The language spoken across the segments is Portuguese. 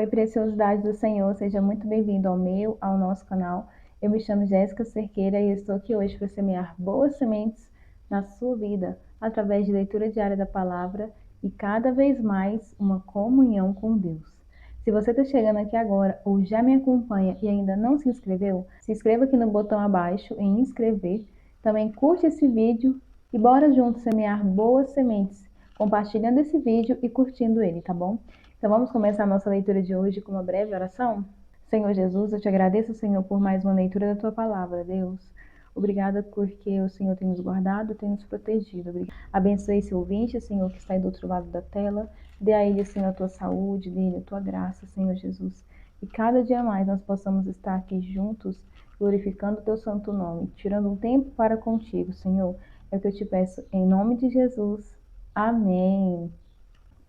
Oi, preciosidade do Senhor, seja muito bem-vindo ao nosso canal. Eu me chamo Jéssica Cerqueira e estou aqui hoje para semear boas sementes na sua vida, através de leitura diária da palavra e cada vez mais uma comunhão com Deus. Se você está chegando aqui agora ou já me acompanha e ainda não se inscreveu, se inscreva aqui no botão abaixo em inscrever. Também curte esse vídeo e bora junto semear boas sementes, compartilhando esse vídeo e curtindo ele, tá bom? Então vamos começar a nossa leitura de hoje com uma breve oração? Senhor Jesus, eu te agradeço, Senhor, por mais uma leitura da tua palavra, Deus. Obrigada porque o Senhor tem nos guardado, tem nos protegido. Abençoe esse ouvinte, Senhor, que está aí do outro lado da tela. Dê a ele, Senhor, a tua saúde, dê a ele a tua graça, Senhor Jesus. E cada dia mais nós possamos estar aqui juntos, glorificando o teu santo nome, tirando um tempo para contigo, Senhor. É o que eu te peço em nome de Jesus. Amém.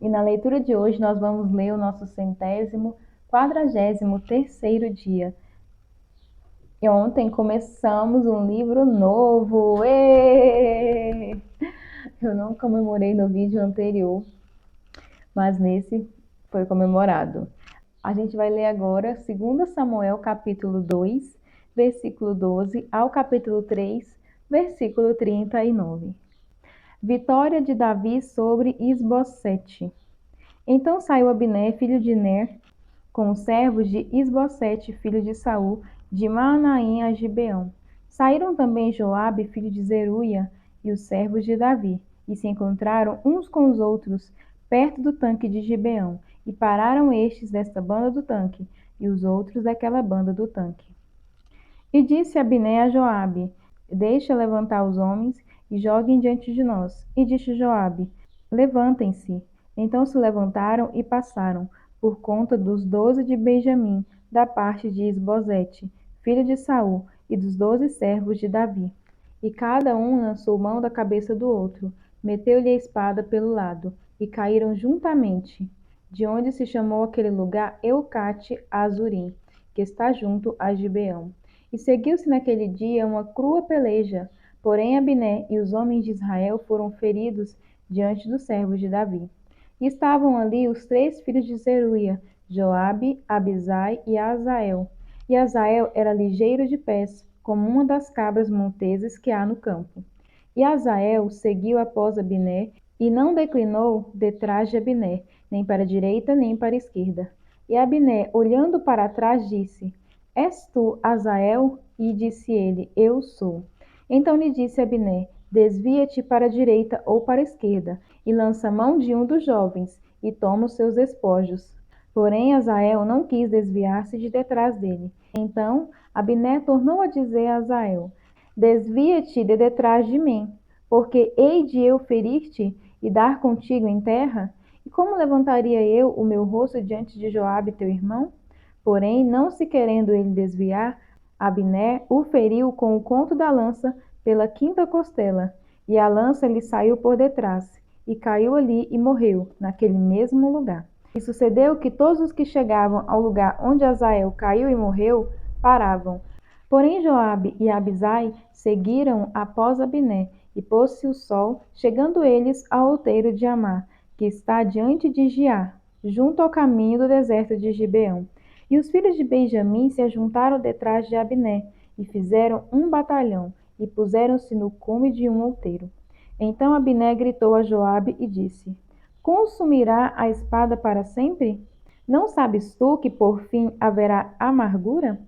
E na leitura de hoje nós vamos ler o nosso 143º dia. E ontem começamos um livro novo. Êêê! Eu não comemorei no vídeo anterior, mas nesse foi comemorado. A gente vai ler agora 2 Samuel capítulo 2, versículo 12 ao capítulo 3, versículo 39. Vitória de Davi sobre Isbosete. Então saiu Abner, filho de Ner, com os servos de Isbosete, filho de Saul, de Maanaim a Gibeão. Saíram também Joabe, filho de Zeruia, e os servos de Davi, e se encontraram uns com os outros, perto do tanque de Gibeão, e pararam estes desta banda do tanque, e os outros daquela banda do tanque. E disse Abner a Joabe: Deixa levantar os homens, e joguem diante de nós. E disse Joabe: Levantem-se. Então se levantaram e passaram, por conta dos 12 de Benjamim, da parte de Isbosete, filho de Saul, e dos 12 servos de Davi. E cada um lançou mão da cabeça do outro, meteu-lhe a espada pelo lado, e caíram juntamente, de onde se chamou aquele lugar Eucate Azurim, que está junto a Gibeão. E seguiu-se naquele dia uma crua peleja, porém Abner e os homens de Israel foram feridos diante dos servos de Davi. E estavam ali os 3 filhos de Zeruia, Joabe, Abisai e Azael. E Azael era ligeiro de pés, como uma das cabras monteses que há no campo. E Azael seguiu após Abner, e não declinou detrás de Abner, nem para a direita, nem para a esquerda. E Abner, olhando para trás, disse: És tu, Azael? E disse ele: Eu sou. Então lhe disse Abner: Desvia-te para a direita ou para a esquerda, e lança mão de um dos jovens, e toma os seus despojos. Porém Azael não quis desviar-se de detrás dele. Então Abner tornou a dizer a Azael: Desvia-te de detrás de mim, porque hei de eu ferir-te e dar contigo em terra? E como levantaria eu o meu rosto diante de Joabe teu irmão? Porém, não se querendo ele desviar, Abner o feriu com o conto da lança pela quinta costela, e a lança lhe saiu por detrás, e caiu ali e morreu, naquele mesmo lugar. E sucedeu que todos os que chegavam ao lugar onde Azael caiu e morreu, paravam. Porém Joabe e Abisai seguiram após Abner, e pôs-se o sol, chegando eles ao outeiro de Amá, que está diante de Giá, junto ao caminho do deserto de Gibeão. E os filhos de Benjamim se ajuntaram detrás de Abner, e fizeram um batalhão, e puseram-se no cume de um outeiro. Então Abner gritou a Joabe e disse: Consumirá a espada para sempre? Não sabes tu que por fim haverá amargura?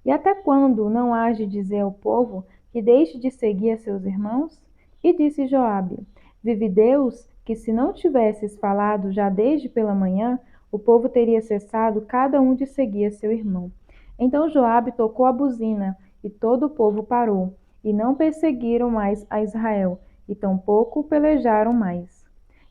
E até quando não hás de dizer ao povo que deixe de seguir a seus irmãos? E disse Joabe: Vive Deus, que se não tivesses falado já desde pela manhã, o povo teria cessado cada um de seguir a seu irmão. Então Joabe tocou a buzina, e todo o povo parou, e não perseguiram mais a Israel, e tampouco pelejaram mais.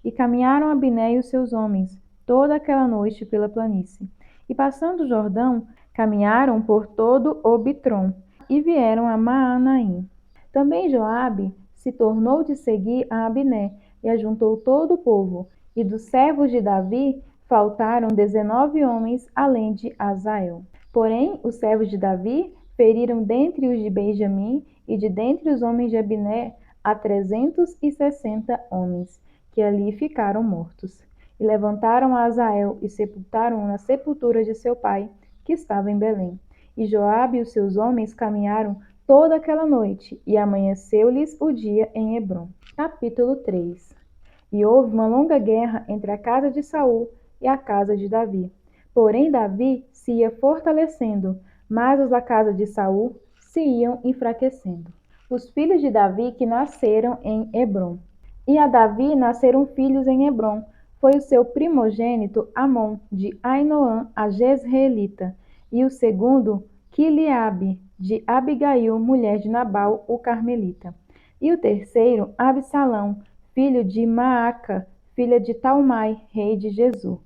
E caminharam Abner e os seus homens toda aquela noite pela planície. E passando o Jordão, caminharam por todo o Bitrom, e vieram a Maanaim. Também Joabe se tornou de seguir a Abner, e ajuntou todo o povo, e dos servos de Davi faltaram 19 homens, além de Azael. Porém, os servos de Davi feriram dentre os de Benjamim e de dentre os homens de Abner a 360 homens, que ali ficaram mortos. E levantaram a Azael e sepultaram-o na sepultura de seu pai, que estava em Belém. E Joabe e os seus homens caminharam toda aquela noite, e amanheceu-lhes o dia em Hebrom. Capítulo 3. E houve uma longa guerra entre a casa de Saul e a casa de Davi. Porém Davi se ia fortalecendo, mas os da casa de Saul se iam enfraquecendo. Os filhos de Davi que nasceram em Hebrom. E a Davi nasceram filhos em Hebrom. Foi o seu primogênito Amon, de Ainoã, a Jezreelita, e o segundo Quileabe, de Abigail, mulher de Nabal, o Carmelita. E o terceiro Absalão, filho de Maaca, filha de Talmai, rei de Gesur.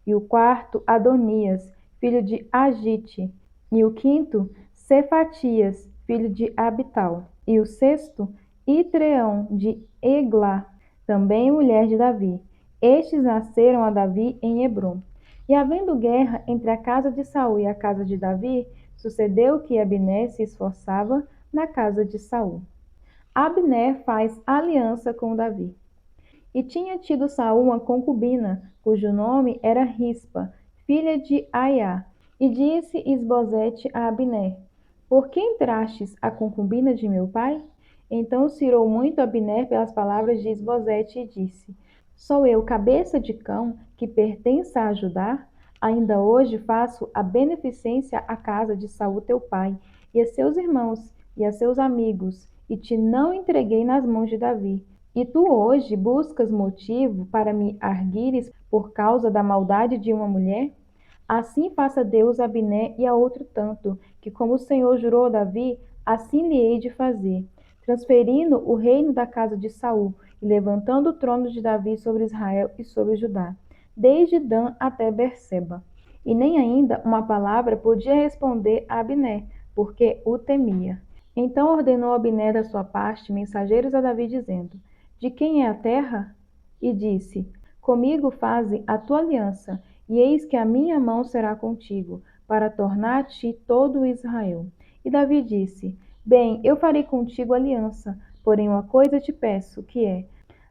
E o quarto Adonias, filho de Agite. E o quinto Cefatias, filho de Abital. E o sexto Itreão, de Eglá, também mulher de Davi. Estes nasceram a Davi em Hebrom. E havendo guerra entre a casa de Saul e a casa de Davi, sucedeu que Abner se esforçava na casa de Saul. Abner faz aliança com Davi. E tinha tido Saul uma concubina, cujo nome era Rispa, filha de Aiá. E disse Isbosete a Abner: Por que entrastes a concubina de meu pai? Então se irou muito Abner pelas palavras de Isbosete e disse: Sou eu cabeça de cão que pertence a Judá? Ainda hoje faço a beneficência à casa de Saul teu pai, e a seus irmãos, e a seus amigos, e te não entreguei nas mãos de Davi. E tu hoje buscas motivo para me arguires por causa da maldade de uma mulher? Assim faça Deus a Abner e a outro tanto, que como o Senhor jurou a Davi, assim lhe hei de fazer, transferindo o reino da casa de Saul e levantando o trono de Davi sobre Israel e sobre Judá, desde Dan até Berseba. E nem ainda uma palavra podia responder a Abner, porque o temia. Então ordenou Abner da sua parte mensageiros a Davi, dizendo: De quem é a terra? E disse: Comigo faze a tua aliança, e eis que a minha mão será contigo, para tornar-te todo Israel. E Davi disse: Bem, eu farei contigo aliança, porém uma coisa te peço, que é: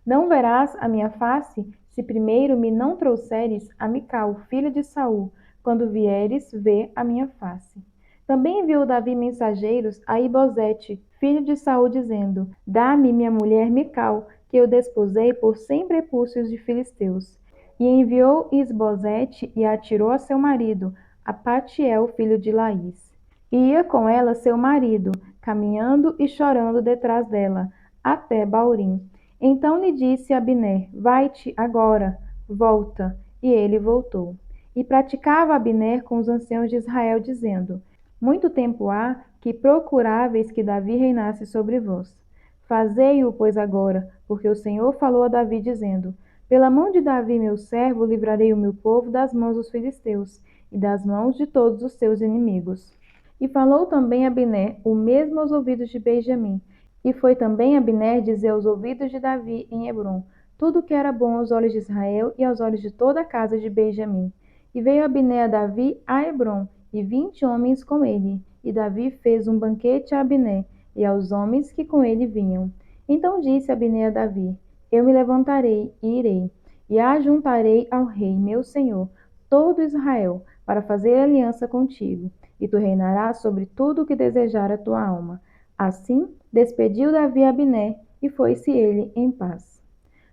não verás a minha face, se primeiro me não trouxeres a Mical, filha de Saul, quando vieres ver a minha face. Também enviou Davi mensageiros a Ibosete, filho de Saul, dizendo: Dá-me minha mulher Mical, que eu desposei por 100 prepúcios de filisteus. E enviou Isbosete e a atirou a seu marido, a Patiel, filho de Laís. E ia com ela seu marido, caminhando e chorando detrás dela, até Baurim. Então lhe disse Abner: Vai-te agora, volta. E ele voltou. E praticava Abner com os anciãos de Israel, dizendo: Muito tempo há que procuráveis que Davi reinasse sobre vós. Fazei-o, pois, agora, porque o Senhor falou a Davi, dizendo: Pela mão de Davi, meu servo, livrarei o meu povo das mãos dos filisteus e das mãos de todos os seus inimigos. E falou também Abner o mesmo aos ouvidos de Benjamim. E foi também Abner dizer aos ouvidos de Davi em Hebrom tudo o que era bom aos olhos de Israel e aos olhos de toda a casa de Benjamim. E veio Abner a Davi a Hebrom, e 20 homens com ele. E Davi fez um banquete a Abner e aos homens que com ele vinham. Então disse Abner a Davi: Eu me levantarei e irei, e ajuntarei ao rei, meu senhor, todo Israel, para fazer aliança contigo, e tu reinarás sobre tudo o que desejar a tua alma. Assim, despediu Davi Abner, e foi-se ele em paz.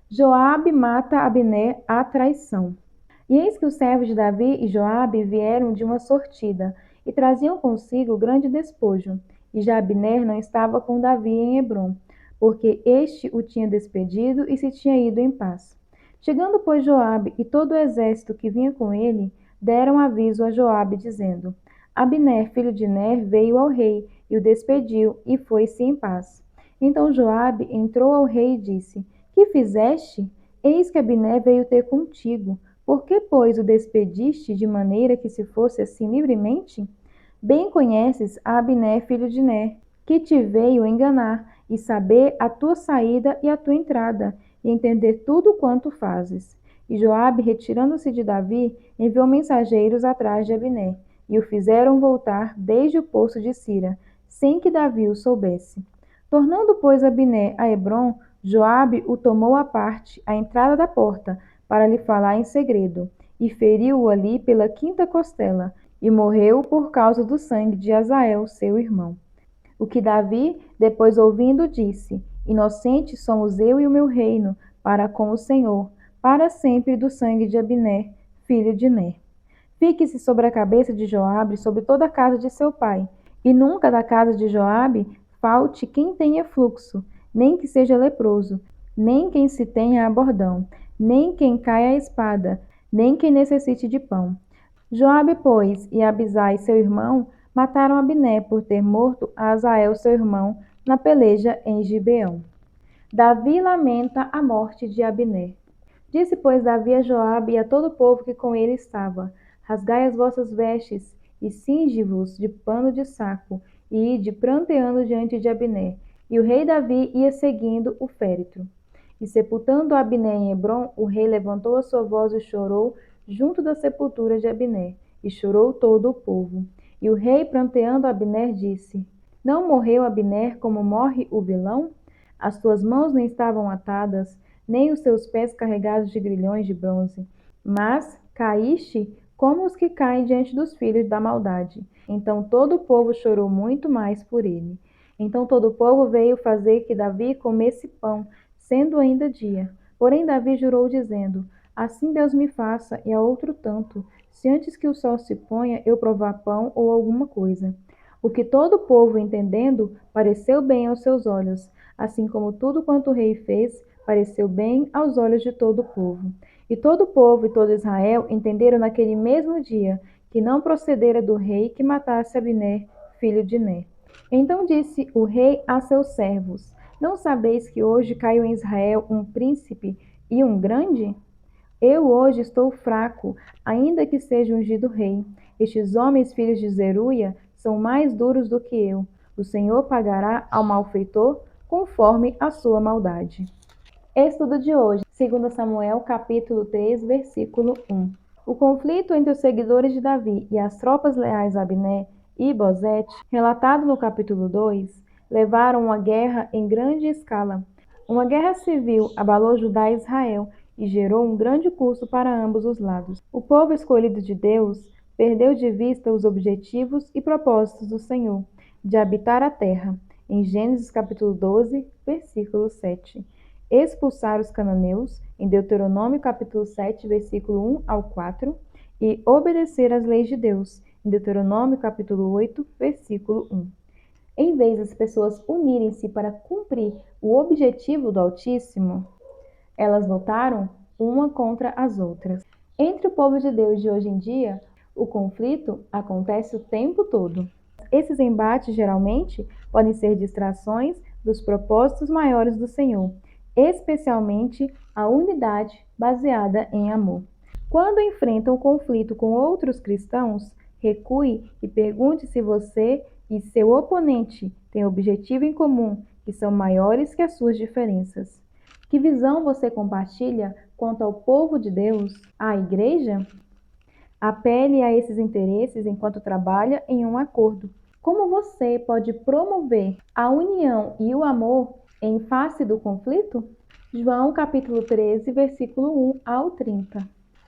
Joabe mata Abner à traição. E eis que os servos de Davi e Joabe vieram de uma sortida, e traziam consigo grande despojo. E já Abner não estava com Davi em Hebrom, porque este o tinha despedido e se tinha ido em paz. Chegando, pois, Joabe e todo o exército que vinha com ele, deram aviso a Joabe, dizendo: Abner, filho de Ner, veio ao rei, e o despediu, e foi-se em paz. Então Joabe entrou ao rei e disse: Que fizeste? Eis que Abner veio ter contigo. Por que, pois, o despediste de maneira que se fosse assim livremente? Bem conheces a Abner, filho de Ner, que te veio enganar, e saber a tua saída e a tua entrada, e entender tudo quanto fazes. E Joabe, retirando-se de Davi, enviou mensageiros atrás de Abner, e o fizeram voltar desde o poço de Sira, sem que Davi o soubesse. Tornando, pois, Abner a Hebrom, Joabe o tomou à parte, à entrada da porta, para lhe falar em segredo, e feriu-o ali pela quinta costela, e morreu por causa do sangue de Azael, seu irmão. O que Davi, depois ouvindo, disse: Inocentes somos eu e o meu reino, para com o Senhor, para sempre do sangue de Abner, filho de Ner. Fique-se sobre a cabeça de Joabe, sobre toda a casa de seu pai, e nunca da casa de Joabe falte quem tenha fluxo, nem que seja leproso, nem quem se tenha a bordão, nem quem caia a espada, nem quem necessite de pão. Joabe, pois, e Abisai, seu irmão, mataram Abner por ter morto a Azael, seu irmão, na peleja em Gibeão. Davi lamenta a morte de Abner. Disse, pois, Davi a Joabe e a todo o povo que com ele estava: Rasgai as vossas vestes e cinge-vos de pano de saco, e ide pranteando diante de Abner. E o rei Davi ia seguindo o féretro. E sepultando Abner em Hebrom, o rei levantou a sua voz e chorou junto da sepultura de Abner, e chorou todo o povo. E o rei, pranteando Abner, disse: Não morreu Abner como morre o vilão? As tuas mãos nem estavam atadas, nem os seus pés carregados de grilhões de bronze, mas caíste como os que caem diante dos filhos da maldade. Então todo o povo chorou muito mais por ele. Então todo o povo veio fazer que Davi comesse pão, sendo ainda dia. Porém Davi jurou, dizendo: Assim Deus me faça, e a outro tanto, se antes que o sol se ponha eu provar pão ou alguma coisa. O que todo o povo, entendendo, pareceu bem aos seus olhos, assim como tudo quanto o rei fez, pareceu bem aos olhos de todo o povo. E todo o povo e todo Israel entenderam naquele mesmo dia que não procedera do rei que matasse Abner, filho de Ner. Então disse o rei a seus servos: Não sabeis que hoje caiu em Israel um príncipe e um grande? Eu hoje estou fraco, ainda que seja ungido rei. Estes homens, filhos de Zeruia, são mais duros do que eu. O Senhor pagará ao malfeitor conforme a sua maldade. Estudo de hoje, 2 Samuel, capítulo 3, versículo 1. O conflito entre os seguidores de Davi e as tropas leais a Abner e Bozete, relatado no capítulo 2, levaram uma guerra em grande escala. Uma guerra civil abalou Judá e Israel e gerou um grande custo para ambos os lados. O povo escolhido de Deus perdeu de vista os objetivos e propósitos do Senhor, de habitar a terra, em Gênesis capítulo 12, versículo 7. Expulsar os cananeus, em Deuteronômio capítulo 7, versículo 1 ao 4, e obedecer às leis de Deus, em Deuteronômio capítulo 8, versículo 1. Em vez das pessoas unirem-se para cumprir o objetivo do Altíssimo, elas lutaram uma contra as outras. Entre o povo de Deus de hoje em dia, o conflito acontece o tempo todo. Esses embates geralmente podem ser distrações dos propósitos maiores do Senhor, especialmente a unidade baseada em amor. Quando enfrenta um conflito com outros cristãos, recue e pergunte se você e seu oponente têm objetivo em comum que são maiores que as suas diferenças. Que visão você compartilha quanto ao povo de Deus, à igreja? Apele a esses interesses enquanto trabalha em um acordo. Como você pode promover a união e o amor em face do conflito? João capítulo 13, versículo 1 ao 30.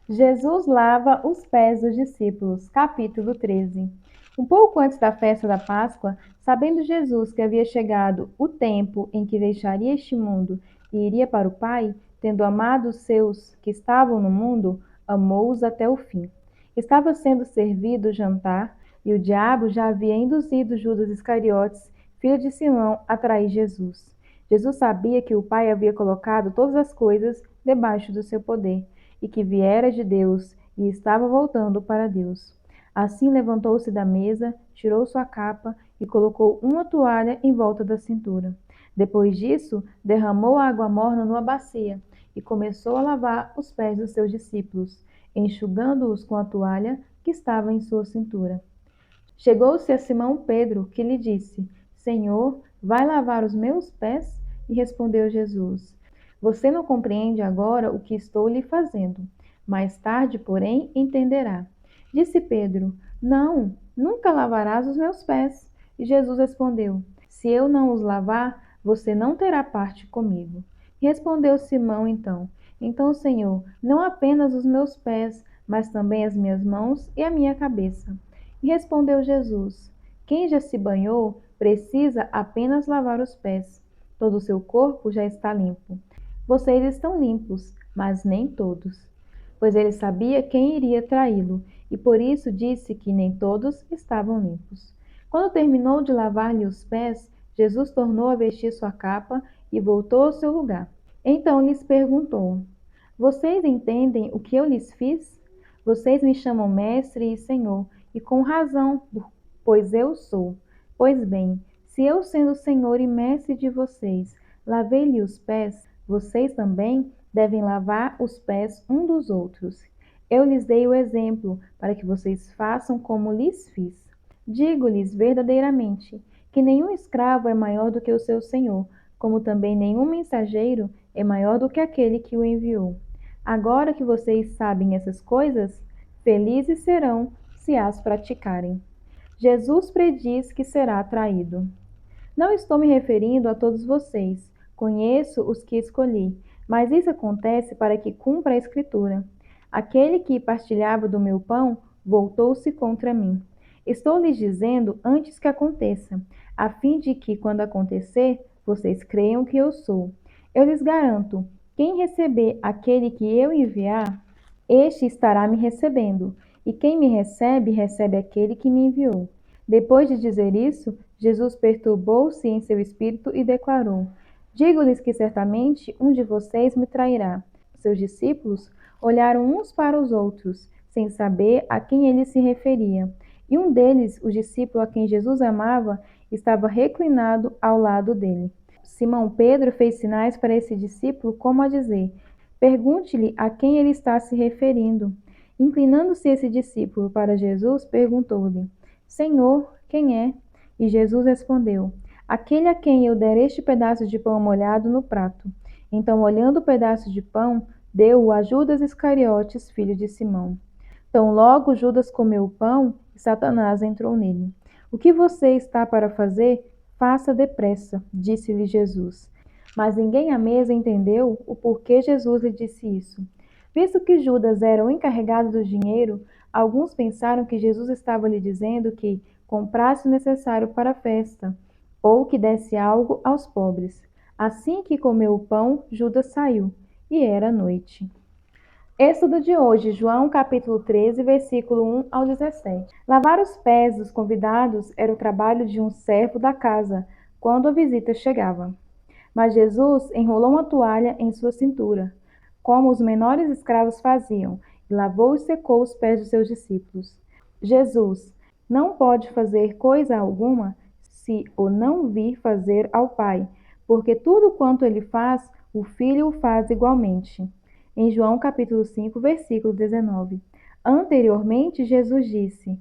Jesus lava os pés dos discípulos. Capítulo 13. Um pouco antes da festa da Páscoa, sabendo Jesus que havia chegado o tempo em que deixaria este mundo e iria para o Pai, tendo amado os seus que estavam no mundo, amou-os até o fim. Estava sendo servido o jantar, e o diabo já havia induzido Judas Iscariotes, filho de Simão, a trair Jesus. Jesus sabia que o Pai havia colocado todas as coisas debaixo do seu poder, e que viera de Deus e estava voltando para Deus. Assim levantou-se da mesa, tirou sua capa e colocou uma toalha em volta da cintura. Depois disso, derramou água morna numa bacia e começou a lavar os pés dos seus discípulos, enxugando-os com a toalha que estava em sua cintura. Chegou-se a Simão Pedro, que lhe disse: Senhor, vai lavar os meus pés? E respondeu Jesus: Você não compreende agora o que estou lhe fazendo. Mais tarde, porém, entenderá. Disse Pedro: Não, nunca lavarás os meus pés. E Jesus respondeu: Se eu não os lavar, você não terá parte comigo. Respondeu Simão então: Então, Senhor, não apenas os meus pés, mas também as minhas mãos e a minha cabeça. E respondeu Jesus: Quem já se banhou precisa apenas lavar os pés. Todo o seu corpo já está limpo. Vocês estão limpos, mas nem todos. Pois ele sabia quem iria traí-lo, e por isso disse que nem todos estavam limpos. Quando terminou de lavar-lhe os pés, Jesus tornou a vestir sua capa e voltou ao seu lugar. Então lhes perguntou: Vocês entendem o que eu lhes fiz? Vocês me chamam mestre e senhor, e com razão, pois eu sou. Pois bem, se eu, sendo senhor e mestre de vocês, lavei-lhe os pés, vocês também devem lavar os pés um dos outros. Eu lhes dei o exemplo para que vocês façam como lhes fiz. Digo-lhes verdadeiramente que nenhum escravo é maior do que o seu senhor, como também nenhum mensageiro é maior do que aquele que o enviou. Agora que vocês sabem essas coisas, felizes serão se as praticarem. Jesus prediz que será traído. Não estou me referindo a todos vocês. Conheço os que escolhi, mas isso acontece para que cumpra a Escritura. Aquele que partilhava do meu pão voltou-se contra mim. Estou lhes dizendo antes que aconteça, a fim de que, quando acontecer, vocês creiam que eu sou. Eu lhes garanto: quem receber aquele que eu enviar, este estará me recebendo, e quem me recebe, recebe aquele que me enviou. Depois de dizer isso, Jesus perturbou-se em seu espírito e declarou: Digo-lhes que certamente um de vocês me trairá. Seus discípulos olharam uns para os outros, sem saber a quem ele se referia. E um deles, o discípulo a quem Jesus amava, estava reclinado ao lado dele. Simão Pedro fez sinais para esse discípulo, como a dizer: Pergunte-lhe a quem ele está se referindo. Inclinando-se esse discípulo para Jesus, perguntou-lhe: Senhor, quem é? E Jesus respondeu: Aquele a quem eu der este pedaço de pão molhado no prato. Então, olhando o pedaço de pão, deu-o a Judas Iscariotes, filho de Simão. Tão logo Judas comeu o pão, e Satanás entrou nele. O que você está para fazer? Faça depressa, disse-lhe Jesus. Mas ninguém à mesa entendeu o porquê Jesus lhe disse isso. Visto que Judas era o encarregado do dinheiro, alguns pensaram que Jesus estava lhe dizendo que comprasse o necessário para a festa, ou que desse algo aos pobres. Assim que comeu o pão, Judas saiu, e era noite. Êxodo de hoje, João capítulo 13, versículo 1 ao 17. Lavar os pés dos convidados era o trabalho de um servo da casa, quando a visita chegava. Mas Jesus enrolou uma toalha em sua cintura, como os menores escravos faziam, e lavou e secou os pés dos seus discípulos. Jesus não pode fazer coisa alguma se o não vir fazer ao Pai, porque tudo quanto ele faz, o Filho o faz igualmente. Em João capítulo 5, versículo 19. Anteriormente, Jesus disse: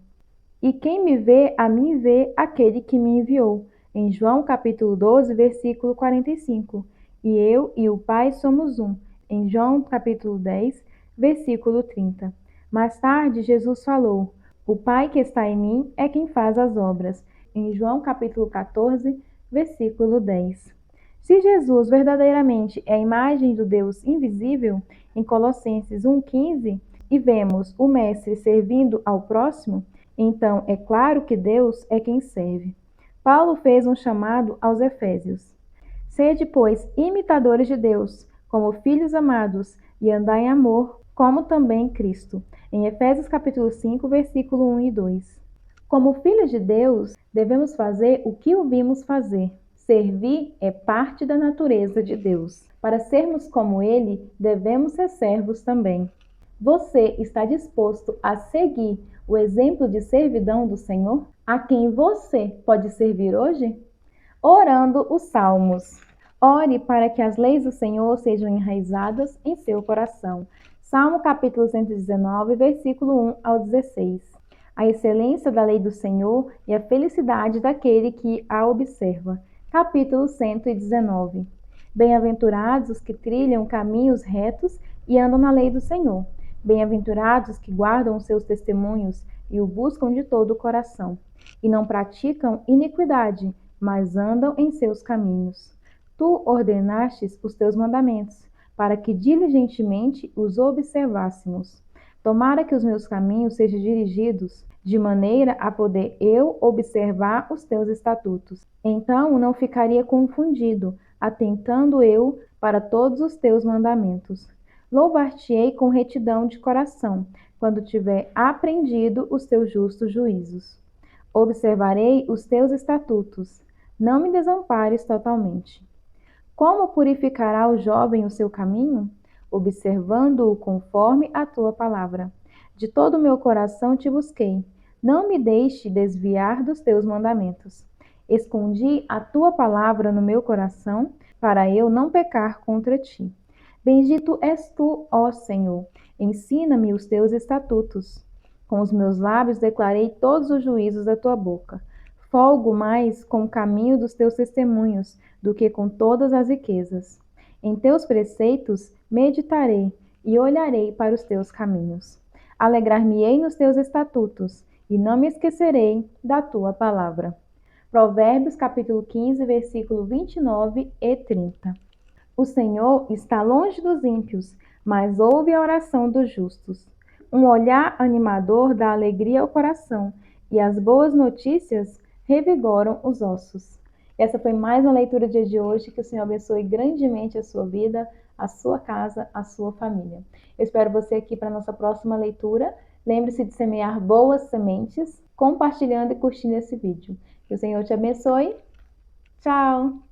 E quem me vê, a mim vê aquele que me enviou. Em João capítulo 12, versículo 45. E eu e o Pai somos um. Em João capítulo 10, versículo 30. Mais tarde, Jesus falou: O Pai que está em mim é quem faz as obras. Em João capítulo 14, versículo 10. Se Jesus verdadeiramente é a imagem do Deus invisível, em Colossenses 1,15, e vemos o Mestre servindo ao próximo, então é claro que Deus é quem serve. Paulo fez um chamado aos Efésios. Sede, pois, imitadores de Deus, como filhos amados, e andai em amor, como também Cristo. Em Efésios capítulo 5, versículo 1 e 2. Como filhos de Deus, devemos fazer o que ouvimos fazer. Servir é parte da natureza de Deus. Para sermos como Ele, devemos ser servos também. Você está disposto a seguir o exemplo de servidão do Senhor? A quem você pode servir hoje? Orando os Salmos. Ore para que as leis do Senhor sejam enraizadas em seu coração. Salmo capítulo 119, versículo 1 ao 16. A excelência da lei do Senhor e a felicidade daquele que a observa. Capítulo 119. Bem-aventurados os que trilham caminhos retos e andam na lei do Senhor. Bem-aventurados os que guardam os seus testemunhos e o buscam de todo o coração, e não praticam iniquidade, mas andam em seus caminhos. Tu ordenastes os teus mandamentos, para que diligentemente os observássemos. Tomara que os meus caminhos sejam dirigidos de maneira a poder eu observar os teus estatutos. Então não ficaria confundido, atentando eu para todos os teus mandamentos. Louvar-te-ei com retidão de coração, quando tiver aprendido os teus justos juízos. Observarei os teus estatutos. Não me desampares totalmente. Como purificará o jovem o seu caminho? Observando-o conforme a tua palavra. De todo o meu coração te busquei. Não me deixe desviar dos teus mandamentos. Escondi a tua palavra no meu coração, para eu não pecar contra ti. Bendito és tu, ó Senhor. Ensina-me os teus estatutos. Com os meus lábios declarei todos os juízos da tua boca. Folgo mais com o caminho dos teus testemunhos do que com todas as riquezas. Em teus preceitos meditarei e olharei para os teus caminhos. Alegrar-me-ei nos teus estatutos e não me esquecerei da tua palavra. Provérbios capítulo 15, versículo 29 e 30. O Senhor está longe dos ímpios, mas ouve a oração dos justos. Um olhar animador dá alegria ao coração, e as boas notícias revigoram os ossos. Essa foi mais uma leitura do dia de hoje. Que o Senhor abençoe grandemente a sua vida, a sua casa, a sua família. Eu espero você aqui para a nossa próxima leitura. Lembre-se de semear boas sementes, compartilhando e curtindo esse vídeo. Que o Senhor te abençoe. Tchau!